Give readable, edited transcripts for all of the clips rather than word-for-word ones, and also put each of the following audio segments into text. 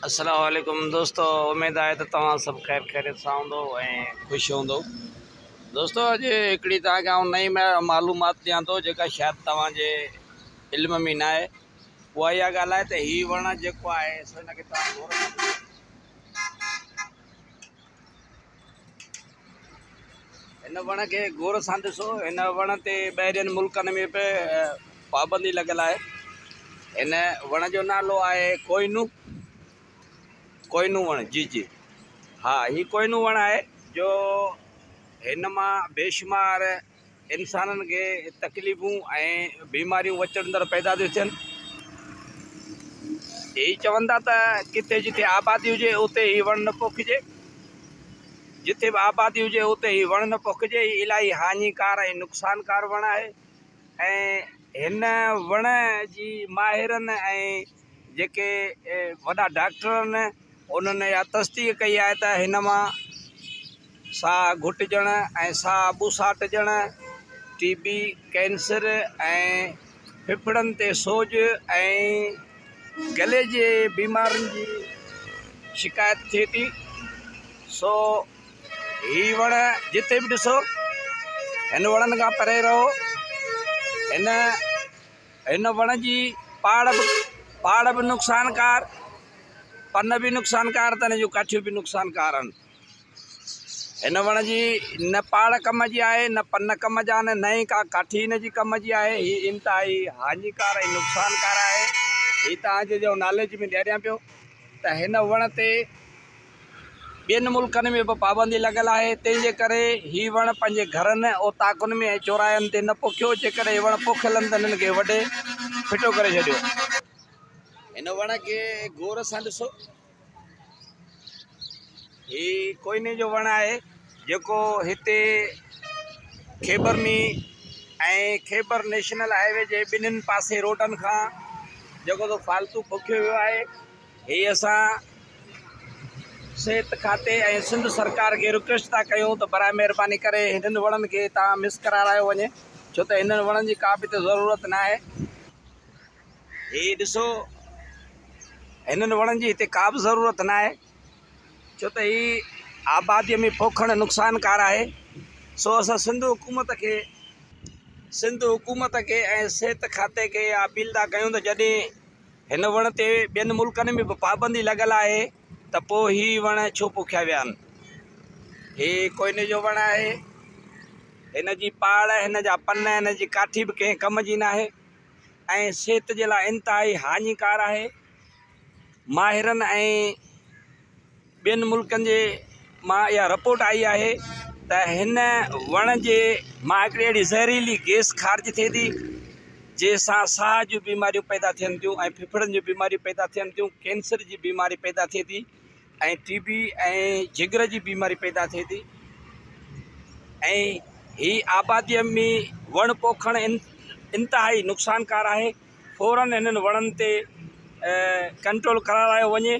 अस्सलाम वालेकुम दोस्तों, उम्मीद आहे त तव्हां सभु ख़ैरियत सां हूंदो ऐं ख़ुशि हूंदो। दोस्तों अॼु हिकिड़ी तव्हांखे आउं नई मालूमात ॾियां थो जेका शायदि तव्हांजे इल्म में न आहे। उहा इहा ॻाल्हि आहे त हीउ वण जेको आहे सो हिनखे तव्हां गौर सां हिन वण खे गौर सां ॾिसो। हिन वण ते ॿाहिरियुनि मुल्कनि में बि पाबंदी लॻल आहे। हिन वण जो नालो आहे कोइनू वण। जी हाँ, ही कोइनू वण आहे जो हिन मां बेशुमार इंसाननि खे तकलीफ़ूं ऐं बीमारियूं अचंदड़ पैदा थियूं थियनि। ही चवंदा त किथे जिथे आबादी हुजे उते ही वण न पोखिजे, जिथे बि आबादी हुजे उते ही वण न पोखिजे। ही इलाही हानिकार ऐं नुक़सानकार वण आहे ऐं हिन वण जी माहिरनि ऐं जेके वॾा डॉक्टर आहिनि उन्हनि इहा तस्दीक कई आहे त हिन मां साह घुटिजण ऐं साह ॿुसाटिजण, टीबी, कैंसर ऐं फिफड़नि ते सोज ऐं गले जे बीमारियुनि जी शिकायत थिए थी। सो ही वण जिते बि ॾिसो हिन वणनि खां परे रहो। हिन वण जी पाड़ बि नुक़सानकार, पन बि नुक़सानकार त हिन जूं काठियूं बि नुक़सानकार आहिनि। हिन वण जी न पाड़ कम जी आहे, न पन कम जा आहिनि, न ई का काठी हिन जी कम जी आहे। हीअ इंतिहाई हानिकार ऐं नुक़सानकार आहे। हीअ तव्हांजे जो नॉलेज में ॾियारियां पियो त हिन वण ते ॿियनि मुल्कनि में बि पाबंदी लॻल आहे। तंहिंजे करे हीअ वण पंहिंजे घरनि ओताकुनि में ऐं चौराहनि ते न पोखियो। जेकॾहिं हीअ वण पोखियल आहिनि त हिननि खे वॾे फिटो करे छॾियो। हिन वण खे गौर सां ॾिसो। ही कोइने जो वण आहे जेको हिते खेबर में ऐं खेबर नेशनल हाईवे जे ॿिन्हिनि पासे रोडनि खां जेको तो फालतू पोखियो वियो आहे। हीअ असां सिहत खाते ऐं सिंध सरकार खे रिक्वेस्ट था कयूं त बराए महिरबानी करे हिननि वणनि खे तव्हां मिस करारायो वञे, छो त हिननि वणनि जी का बि त ज़रूरत न आहे। हीअ ॾिसो, हिननि वणनि जी हिते का बि ज़रूरत न आहे, छो त हीअ आबादीअ में पोखणु नुक़सानकार आहे। सो असां सिंध हुकूमत खे ऐं सिहत खाते खे अपील था कयूं त जॾहिं हिन वण ते ॿियनि मुल्कनि में बि पाबंदी लॻल आहे त पोइ ही वण छो पोखिया विया आहिनि। हीअ कोइने जो वण आहे। हिन जी पाड़, हिन जा पन, हिन जी काठी बि कंहिं कम जी न आहे ऐं सिहत जे लाइ इंतिहाई हानिकार आहे। माहिरनि ऐं ॿियनि मुल्कनि जे मां इहा रिपोर्ट आई आहे त हिन वण जे मां हिकिड़ी अहिड़ी ज़हरीली गैस ख़ारिज थिए थी जंहिंसां साह जूं बीमारियूं पैदा थियनि थियूं ऐं फिफड़नि जूं बीमारियूं पैदा थियनि थियूं, कैंसर जी बीमारी पैदा थिए थी ऐं टीबी ऐं जिगर जी बीमारी पैदा थिए थी। ऐं हीअ आबादीअ में वण पोखणु इंतिहाई नुक़सानकार आहे। फ़ौरन हिननि वणनि ते कंट्रोल करायो वञे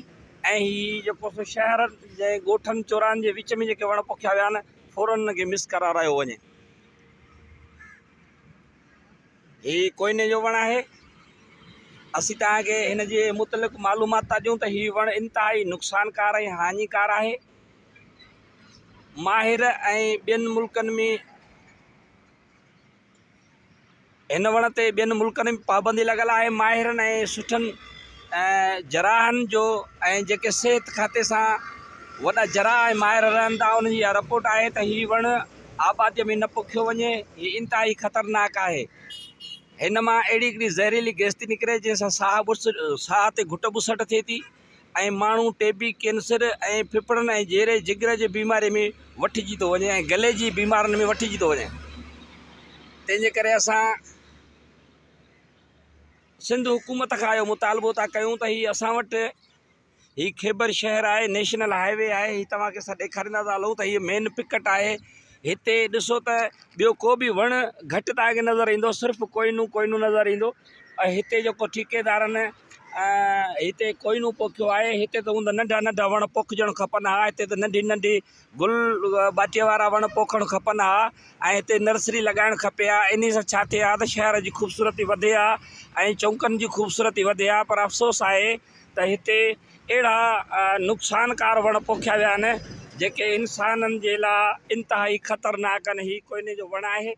ऐं हीअ जेको सो शहरनि जे ॻोठनि चौराहनि जे विच में जेके वण पोखिया विया आहिनि फ़ौरन हुनखे मिस करारायो वञे। हीअ कोइने जो वण आहे। असीं तव्हांखे हिन जे मुतलिक़ मालूमात था ॾियूं त हीअ वण इंतिहाई नुक़सानकार ऐं हानिकार आहे। माहिर ऐं ॿियनि मुल्कनि में हिन वण ते ॿियनि मुल्कनि में पाबंदी लॻल आहे। माहिरनि ऐं सुठनि जराहनि जो ऐं जेके सिहत खाते सां वॾा जराह ऐं माहिर रहनि था उन्हनि जी इहा रिपोर्ट आहे त हीअ वण आबादीअ में न पोखियो वञे। हीअ इंतिहाई ख़तरनाक आहे। हिन मां अहिड़ी हिकिड़ी ज़हरीली गैस थी निकिरे जंहिंसां साह ते घुट ॿुसट थिए थी ऐं माण्हू टीबी, कैंसर ऐं फिफड़नि ऐं जहिड़े जिगर जे बीमारी में वठिजी थो वञे ऐं गले जी बीमारियुनि में वठिजी थो वञे। तंहिंजे करे असां सिंध हुकूमत खां इहो मुतालबो था कयूं त हीअ असां वटि हीअ खेबर शहर आहे, नेशनल हाईवे आहे। हीअ तव्हांखे असां ॾेखारींदा था हलूं त हीअ मेन पिकट आहे। हिते ॾिसो त ॿियो को बि वण घटि तव्हांखे नज़र ईंदो, सिर्फ़ु कोइनू नज़र ईंदो। ऐं हिते जेको ठेकेदारनि हिते कोइनू पोखियो आहे, हिते त हूंदा नंढा वण पोखिजणु खपनि हा। हिते त नंढी गुल बाटीअ वारा वण पोखणु खपनि हा ऐं हिते नर्सरी लॻाइणु खपे हा। इन सां छा थिए हा त शहर जी ख़ूबसूरती वधे हा ऐं चौंकनि जी ख़ूबसूरती वधे हा। पर अफ़सोस आहे त हिते अहिड़ा नुक़सानकार वण पोखिया विया आहिनि जेके इंसाननि जे लाइ इंतिहाई ख़तरनाक आहिनि। हीउ कोयने जो वणु आहे,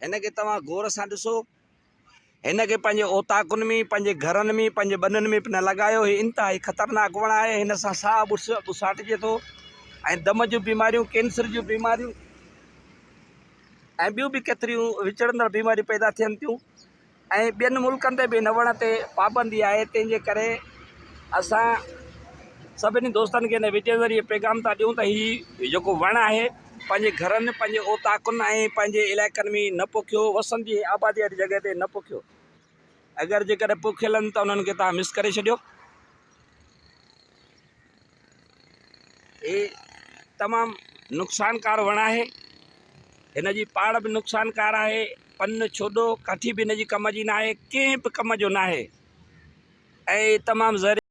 हिन खे तव्हां गौर सां ॾिसो। हिन खे पंहिंजे ओताकुनि में, पंहिंजे घरनि में, पंहिंजे ॿननि में न लॻायो। हीउ इंतिहाई ख़तरनाक वणु आहे। हिन सां साहु ॿुसाटिजे थो ऐं दम जूं बीमारियूं, कैंसर जूं बीमारियूं ऐं ॿियूं बि केतिरियूं विचड़ंदड़ बीमारियूं पैदा थियनि थियूं। ऐं ॿियनि मुल्कनि ते बि हिन वण ते पाबंदी आहे। तंहिंजे करे असां सभिनी दोस्तनि खे हिन वीडियो ज़रिए पैगाम था ॾियूं त हीउ जेको वणु आहे पंहिंजे घरनि, पंहिंजे ओताकुनि ऐं पंहिंजे इलाइक़नि में न पोखियो। वसंत जी आबादी वारी जॻह ते न पोखियो। अगरि जेकॾहिं पोखियल आहिनि त उन्हनि खे तव्हां मिस करे छॾियो। हे तमामु नुक़सानकार वणु आहे। हिन जी पाड़ बि नुक़सानकार आहे, पन छोॾो काठी बि हिन जी कम जी न आहे, कंहिं बि कम जो न आहे ऐं तमामु ज़हरी